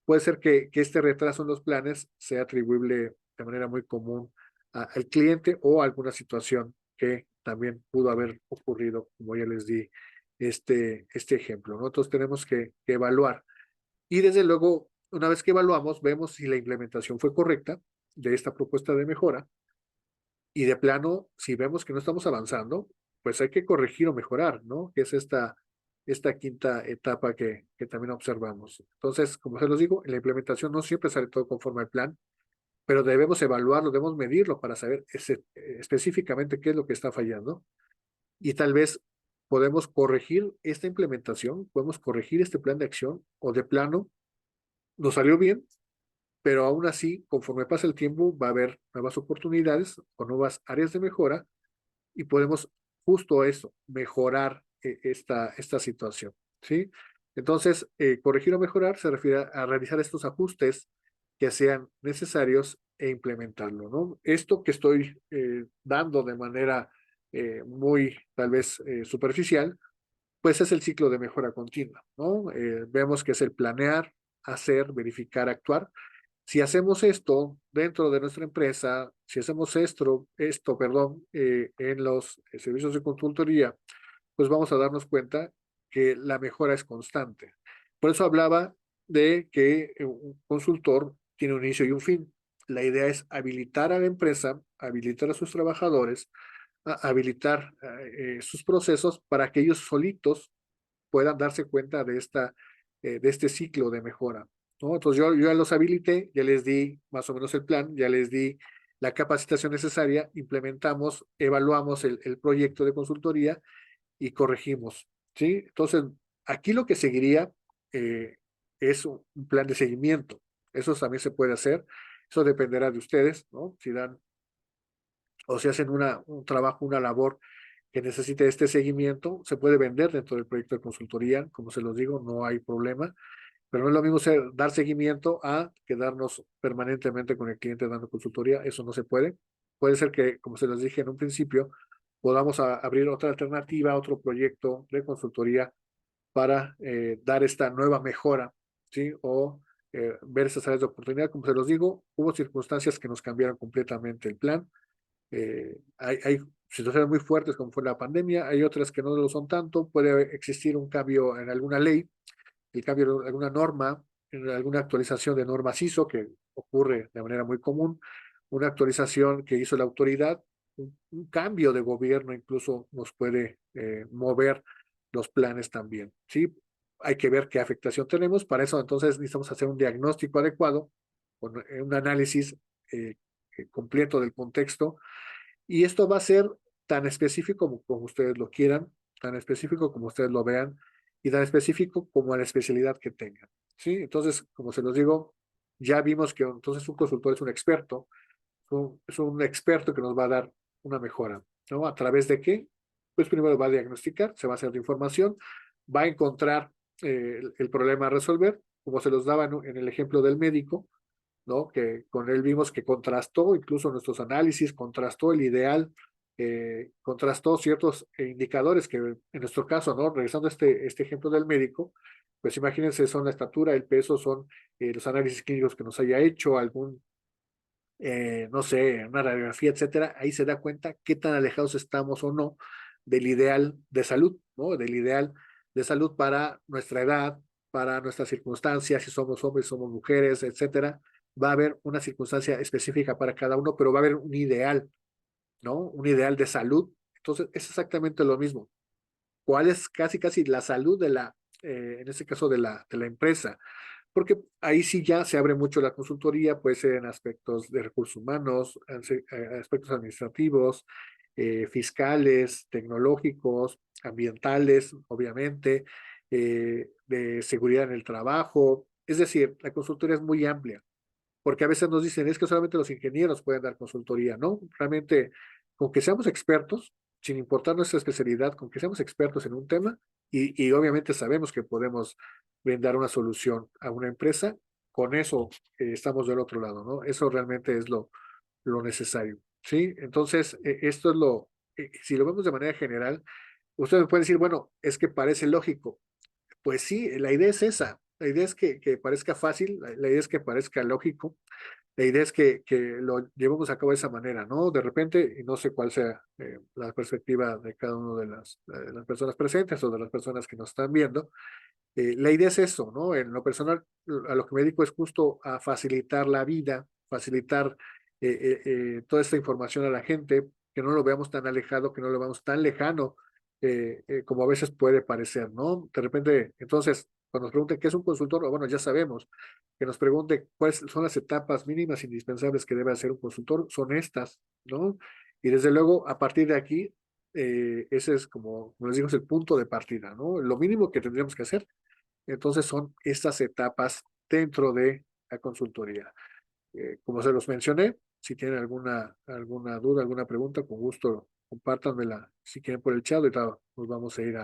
puede ser que este retraso en los planes sea atribuible de manera muy común al cliente o a alguna situación que también pudo haber ocurrido, como ya les di este ejemplo. Nosotros tenemos que evaluar, y desde luego, una vez que evaluamos, vemos si la implementación fue correcta de esta propuesta de mejora, y de plano, si vemos que no estamos avanzando, pues hay que corregir o mejorar, ¿no? Que es esta quinta etapa que también observamos. Entonces, como se los digo, en la implementación no siempre sale todo conforme al plan, pero debemos evaluarlo, debemos medirlo para saber específicamente qué es lo que está fallando, y tal vez podemos corregir esta implementación, podemos corregir este plan de acción, o de plano nos salió bien, pero aún así, conforme pasa el tiempo, va a haber nuevas oportunidades o nuevas áreas de mejora, y podemos justo eso, mejorar esta situación, ¿sí? Entonces, corregir o mejorar se refiere a realizar estos ajustes que sean necesarios e implementarlo, ¿no? Esto que estoy dando de manera muy, tal vez, superficial, pues es el ciclo de mejora continua, ¿no? Vemos que es el planear, hacer, verificar, actuar. Si hacemos esto dentro de nuestra empresa, si hacemos perdón, en los servicios de consultoría, pues vamos a darnos cuenta que la mejora es constante. Por eso hablaba de que un consultor tiene un inicio y un fin. La idea es habilitar a la empresa, habilitar a sus trabajadores, habilitar sus procesos para que ellos solitos puedan darse cuenta de este ciclo de mejora, ¿no? Entonces yo ya los habilité, ya les di más o menos el plan, ya les di la capacitación necesaria, implementamos, evaluamos el proyecto de consultoría y corregimos, ¿sí? Entonces, aquí lo que seguiría es un plan de seguimiento. Eso también se puede hacer, eso dependerá de ustedes, ¿no? Si dan o si hacen un trabajo, una labor que necesite este seguimiento, se puede vender dentro del proyecto de consultoría, como se los digo, no hay problema, pero no es lo mismo dar seguimiento a quedarnos permanentemente con el cliente dando consultoría, eso no se puede. Puede ser que, como se los dije en un principio, podamos abrir otra alternativa, otro proyecto de consultoría para dar esta nueva mejora, ¿sí? O ver esas áreas de oportunidad. Como se los digo, hubo circunstancias que nos cambiaron completamente el plan, Hay situaciones muy fuertes como fue la pandemia, hay otras que no lo son tanto, puede existir un cambio en alguna ley, el cambio de alguna norma, en alguna actualización de normas ISO que ocurre de manera muy común, una actualización que hizo la autoridad, un cambio de gobierno incluso nos puede mover los planes también, ¿sí? Hay que ver qué afectación tenemos, para eso entonces necesitamos hacer un diagnóstico adecuado, con un análisis completo del contexto, y esto va a ser tan específico como ustedes lo quieran, tan específico como ustedes lo vean, y tan específico como la especialidad que tengan, ¿sí? Entonces, como se los digo, ya vimos que entonces un consultor es un experto, es un experto que nos va a dar una mejora, ¿no? ¿A través de qué? Pues primero va a diagnosticar, se va a hacer de información, va a encontrar el problema a resolver, como se los daba en el ejemplo del médico, ¿no? Que con él vimos que contrastó incluso nuestros análisis, contrastó el ideal, contrastó ciertos indicadores que en nuestro caso, ¿no? Regresando a este ejemplo del médico, pues imagínense, son la estatura, el peso, son los análisis clínicos que nos haya hecho, algún, no sé, una radiografía, etcétera, ahí se da cuenta qué tan alejados estamos o no del ideal de salud, ¿no? Del ideal de salud para nuestra edad, para nuestras circunstancias, si somos hombres, somos mujeres, etcétera. Va a haber una circunstancia específica para cada uno, pero va a haber un ideal, ¿no? Un ideal de salud. Entonces, es exactamente lo mismo. ¿Cuál es casi la salud de en este caso de la empresa? Porque ahí sí ya se abre mucho la consultoría, puede ser en aspectos de recursos humanos, aspectos administrativos, fiscales, tecnológicos, ambientales, obviamente, de seguridad en el trabajo. Es decir, la consultoría es muy amplia, porque a veces nos dicen, es que solamente los ingenieros pueden dar consultoría, ¿no? Realmente, con que seamos expertos, sin importar nuestra especialidad, con que seamos expertos en un tema, y obviamente sabemos que podemos brindar una solución a una empresa, con eso estamos del otro lado, ¿no? Eso realmente es lo necesario, ¿sí? Entonces, esto es si lo vemos de manera general, usted me puede decir, bueno, es que parece lógico. Pues sí, la idea es esa. La idea es que parezca fácil, la idea es que parezca lógico, la idea es que lo llevemos a cabo de esa manera, ¿no? De repente, y no sé cuál sea la perspectiva de cada una de las personas presentes o de las personas que nos están viendo, la idea es eso, ¿no? En lo personal, a lo que me dedico es justo a facilitar la vida, facilitar toda esta información a la gente, que no lo veamos tan alejado, que no lo veamos tan lejano, como a veces puede parecer, ¿no? De repente, entonces, cuando nos pregunten qué es un consultor, bueno, ya sabemos, que nos pregunte cuáles son las etapas mínimas indispensables que debe hacer un consultor, son estas, ¿no? Y desde luego, a partir de aquí, ese es como les digo, es el punto de partida, ¿no? Lo mínimo que tendríamos que hacer entonces son estas etapas dentro de la consultoría. Como se los mencioné, si tienen alguna duda, alguna pregunta, con gusto compártanmela si quieren por el chat. Ahorita nos vamos a ir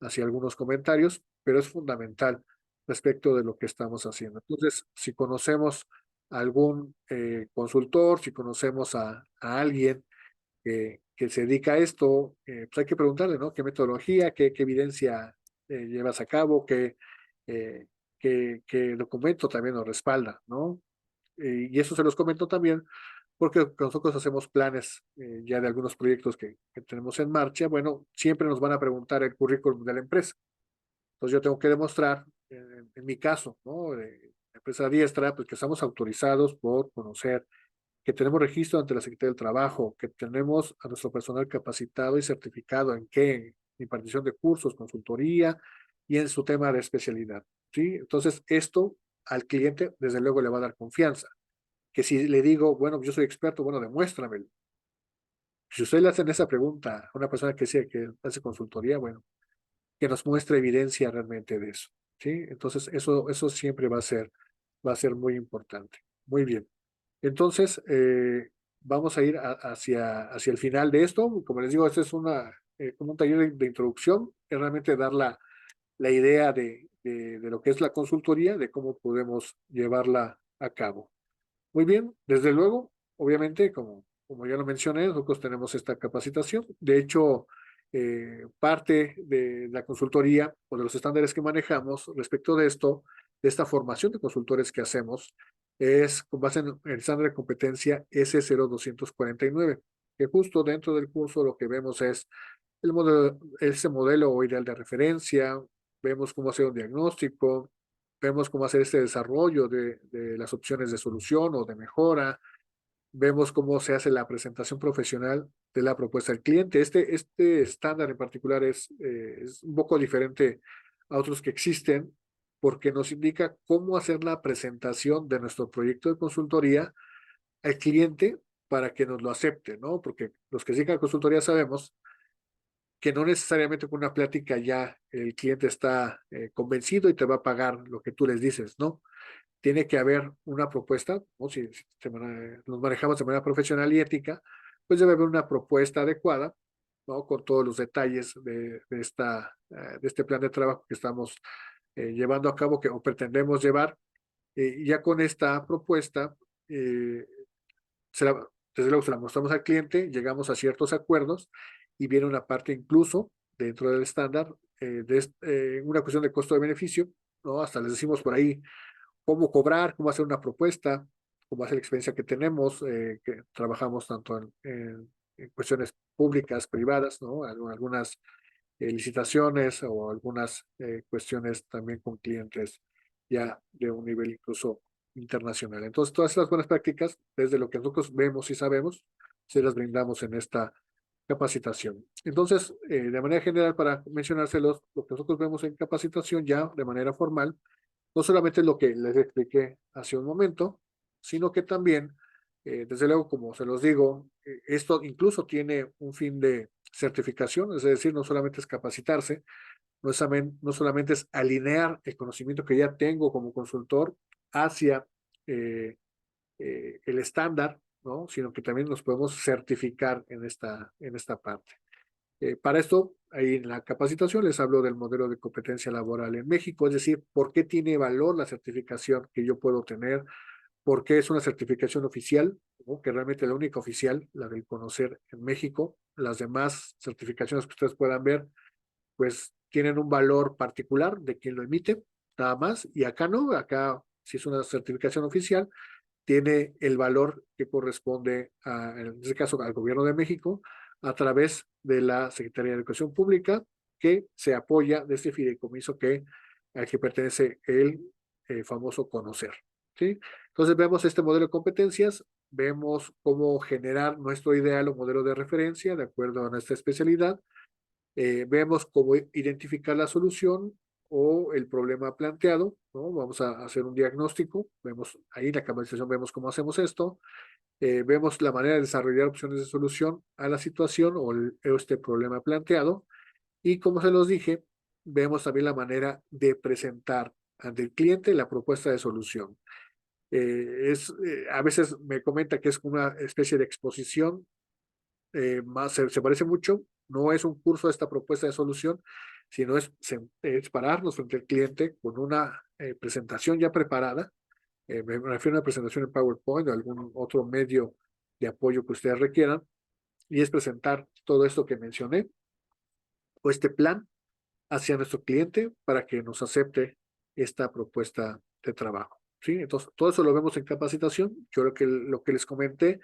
hacia algunos comentarios, pero es fundamental respecto de lo que estamos haciendo. Entonces, si conocemos a algún consultor, si conocemos a alguien que se dedica a esto, pues hay que preguntarle, ¿no? ¿Qué metodología, qué evidencia llevas a cabo, eh, qué documento también nos respalda, ¿no? Y eso se los comento también porque nosotros hacemos planes ya de algunos proyectos que tenemos en marcha. Bueno, siempre nos van a preguntar el currículum de la empresa. Entonces yo tengo que demostrar, en mi caso, ¿no? De empresa diestra, pues que estamos autorizados por conocer, que tenemos registro ante la Secretaría del Trabajo, que tenemos a nuestro personal capacitado y certificado en qué, en impartición de cursos, consultoría y en su tema de especialidad, ¿sí? Entonces, esto al cliente, desde luego, le va a dar confianza. Que si le digo, bueno, yo soy experto, bueno, demuéstramelo. Si usted le hacen esa pregunta a una persona que sea que hace consultoría, bueno, que nos muestre evidencia realmente de eso, ¿sí? Entonces, eso siempre va a ser muy importante. Muy bien. Entonces, vamos a ir hacia el final de esto. Como les digo, este es como un taller de introducción, es realmente dar la idea de lo que es la consultoría, de cómo podemos llevarla a cabo. Muy bien, desde luego, obviamente, como ya lo mencioné, nosotros tenemos esta capacitación. De hecho, parte de la consultoría o de los estándares que manejamos respecto de esto, de esta formación de consultores que hacemos, es con base en el estándar de competencia S0249. que justo dentro del curso lo que vemos es el modelo, ese modelo o ideal de referencia, vemos cómo hacer un diagnóstico, vemos cómo hacer este desarrollo de las opciones de solución o de mejora, vemos cómo se hace la presentación profesional de la propuesta del cliente. Este estándar en particular es un poco diferente a otros que existen porque nos indica cómo hacer la presentación de nuestro proyecto de consultoría al cliente para que nos lo acepte, ¿no? Porque los que se dedican a consultoría sabemos que no necesariamente con una plática ya el cliente está convencido y te va a pagar lo que tú les dices, ¿no? Tiene que haber una propuesta, ¿no? Si nos manejamos de manera profesional y ética, pues debe haber una propuesta adecuada, ¿no? Con todos los detalles de este plan de trabajo que estamos llevando a cabo o pretendemos llevar. Ya con esta propuesta, eh, se la, desde luego se la mostramos al cliente, llegamos a ciertos acuerdos y viene una parte incluso dentro del estándar una cuestión de costo de beneficio, ¿no? Hasta les decimos por ahí cómo cobrar, cómo hacer una propuesta, cómo hacer la experiencia que tenemos, que trabajamos tanto en cuestiones públicas, privadas, ¿no? Algunas licitaciones o algunas cuestiones también con clientes ya de un nivel incluso internacional. Entonces, todas estas buenas prácticas, desde lo que nosotros vemos y sabemos, se las brindamos en esta capacitación. Entonces, de manera general, para mencionárselos, lo que nosotros vemos en capacitación ya de manera formal, no solamente lo que les expliqué hace un momento, sino que también, desde luego, como se los digo, esto incluso tiene un fin de certificación, es decir, no solamente es capacitarse, no solamente es alinear el conocimiento que ya tengo como consultor hacia eh, el estándar, ¿no? Sino que también nos podemos certificar en esta parte. Para esto, ahí en la capacitación les hablo del modelo de competencia laboral en México, es decir, por qué tiene valor la certificación que yo puedo tener, por qué es una certificación oficial, ¿no? Que realmente la única oficial, la del conocer en México. Las demás certificaciones que ustedes puedan ver, pues tienen un valor particular de quien lo emite, nada más, y acá no, acá si es una certificación oficial, tiene el valor que corresponde, en este caso, al Gobierno de México, a través de la Secretaría de Educación Pública, que se apoya de este fideicomiso al que pertenece el famoso Conocer. ¿Sí? Entonces vemos este modelo de competencias, vemos cómo generar nuestro ideal o modelo de referencia de acuerdo a nuestra especialidad, vemos cómo identificar la solución o el problema planteado, ¿no? Vamos a hacer un diagnóstico, vemos ahí en la capacitación, vemos cómo hacemos esto, vemos la manera de desarrollar opciones de solución a la situación o este problema planteado, y como se los dije, vemos también la manera de presentar ante el cliente la propuesta de solución. A veces me comenta que es una especie de exposición, se parece mucho, no es un curso de esta propuesta de solución, sino es pararnos frente al cliente con una presentación ya preparada. Me refiero a una presentación en PowerPoint o algún otro medio de apoyo que ustedes requieran, y es presentar todo esto que mencioné o este plan hacia nuestro cliente para que nos acepte esta propuesta de trabajo. ¿Sí? Entonces, todo eso lo vemos en capacitación. Yo creo que lo que les comenté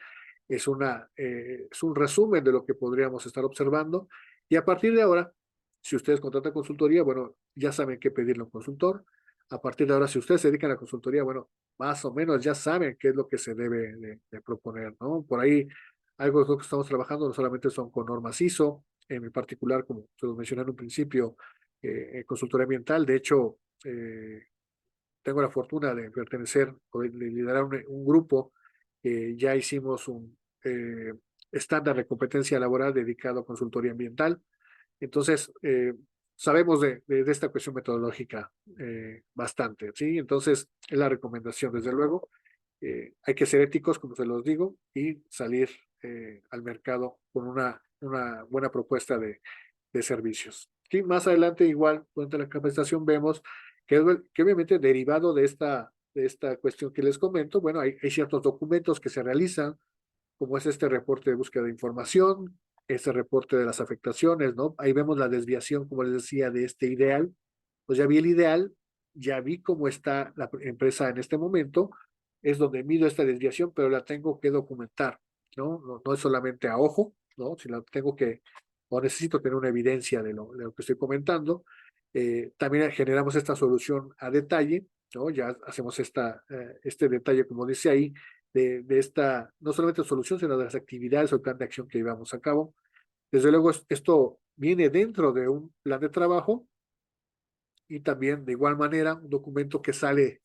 es un resumen de lo que podríamos estar observando. Y a partir de ahora, si ustedes contratan consultoría, bueno, ya saben qué pedirle a un consultor. A partir de ahora, si ustedes se dedican a consultoría, bueno, más o menos ya saben qué es lo que se debe de proponer, ¿no? Por ahí, algo de lo que estamos trabajando no solamente son con normas ISO, en mi particular, como se los mencioné en un principio, consultoría ambiental. De hecho, tengo la fortuna de pertenecer o de liderar un grupo. Ya hicimos un estándar de competencia laboral dedicado a consultoría ambiental. Entonces, sabemos de esta cuestión metodológica bastante, ¿sí? Entonces, es la recomendación, desde luego. Hay que ser éticos, como se los digo, y salir al mercado con una buena propuesta de servicios. Y más adelante, igual, durante la capacitación vemos que obviamente derivado de esta cuestión que les comento, bueno, hay ciertos documentos que se realizan, como es este reporte de búsqueda de información, este reporte de las afectaciones, ¿no? Ahí vemos la desviación, como les decía, de este ideal. Pues ya vi el ideal, ya vi cómo está la empresa en este momento, es donde mido esta desviación, pero la tengo que documentar. ¿no? No es solamente a ojo, ¿no? Sino tengo que, o necesito tener una evidencia de lo que estoy comentando. También generamos esta solución a detalle, ¿no? Ya hacemos este detalle, como dice ahí, de esta, no solamente solución, sino de las actividades o el plan de acción que llevamos a cabo. Desde luego, esto viene dentro de un plan de trabajo y también, de igual manera, un documento que sale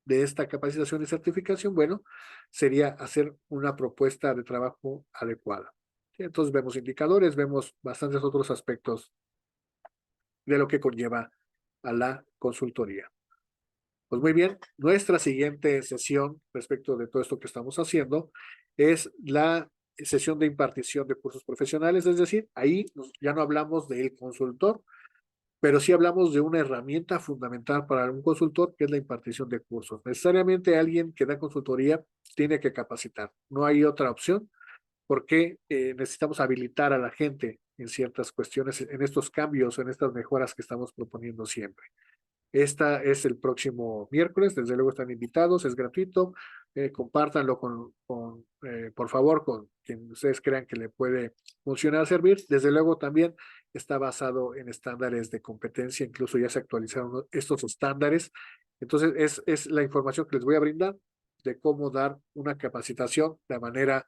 de esta capacitación y certificación, bueno, sería hacer una propuesta de trabajo adecuada. Entonces vemos indicadores, vemos bastantes otros aspectos de lo que conlleva a la consultoría. Pues muy bien, nuestra siguiente sesión respecto de todo esto que estamos haciendo es la sesión de impartición de cursos profesionales, es decir, ahí ya no hablamos del consultor, pero sí hablamos de una herramienta fundamental para un consultor, que es la impartición de cursos. Necesariamente alguien que da consultoría tiene que capacitar, no hay otra opción, porque necesitamos habilitar a la gente en ciertas cuestiones, en estos cambios, en estas mejoras que estamos proponiendo siempre. Esta es el próximo miércoles, desde luego están invitados, es gratuito, compártanlo por favor, con quien ustedes crean que le puede funcionar, servir. Desde luego también está basado en estándares de competencia, incluso ya se actualizaron estos estándares. Entonces, es la información que les voy a brindar de cómo dar una capacitación de manera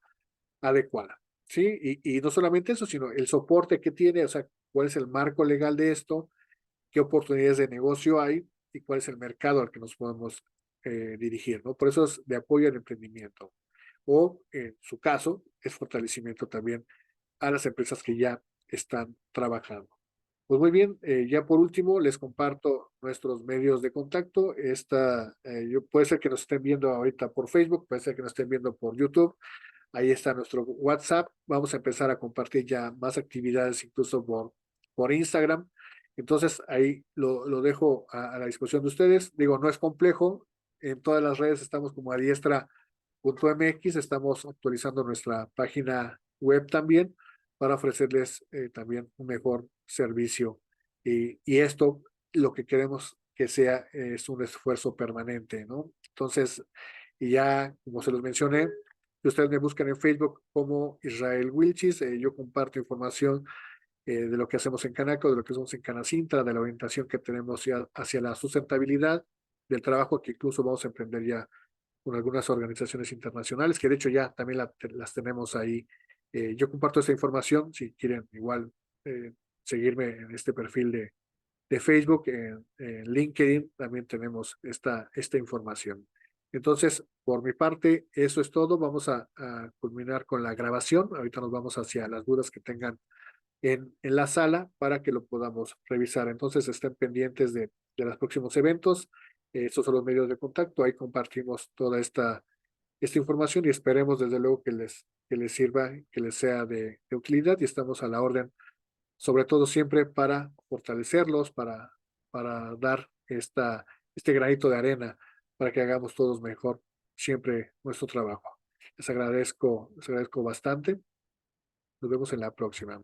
adecuada. ¿Sí? Y no solamente eso, sino el soporte que tiene, o sea, cuál es el marco legal de esto, qué oportunidades de negocio hay y cuál es el mercado al que nos podemos dirigir, ¿no? Por eso es de apoyo al emprendimiento. O, en su caso, es fortalecimiento también a las empresas que ya están trabajando. Pues muy bien, ya por último les comparto nuestros medios de contacto. Puede ser que nos estén viendo ahorita por Facebook, puede ser que nos estén viendo por YouTube. Ahí está nuestro WhatsApp. Vamos a empezar a compartir ya más actividades, incluso por Instagram. Entonces, ahí lo dejo a la disposición de ustedes. Digo, no es complejo. En todas las redes estamos como adiestra.mx. Estamos actualizando nuestra página web también para ofrecerles también un mejor servicio. Y esto, lo que queremos que sea, es un esfuerzo permanente, ¿no? Entonces, y ya, como se los mencioné, ustedes me buscan en Facebook como Israel Wilchis. Yo comparto información de lo que hacemos en Canaco, de lo que hacemos en Canacintra, de la orientación que tenemos ya hacia la sustentabilidad, del trabajo que incluso vamos a emprender ya con algunas organizaciones internacionales, que de hecho ya también las tenemos ahí. Yo comparto esta información, si quieren igual seguirme en este perfil de Facebook, en LinkedIn, también tenemos esta información. Entonces, por mi parte, eso es todo. Vamos a culminar con la grabación. Ahorita nos vamos hacia las dudas que tengan en la sala para que lo podamos revisar. Entonces, estén pendientes de los próximos eventos. Estos son los medios de contacto. Ahí compartimos toda esta información y esperemos desde luego que les sirva, que les sea de utilidad y estamos a la orden, sobre todo siempre para fortalecerlos, para dar este granito de arena para que hagamos todos mejor siempre nuestro trabajo. Les agradezco bastante. Nos vemos en la próxima.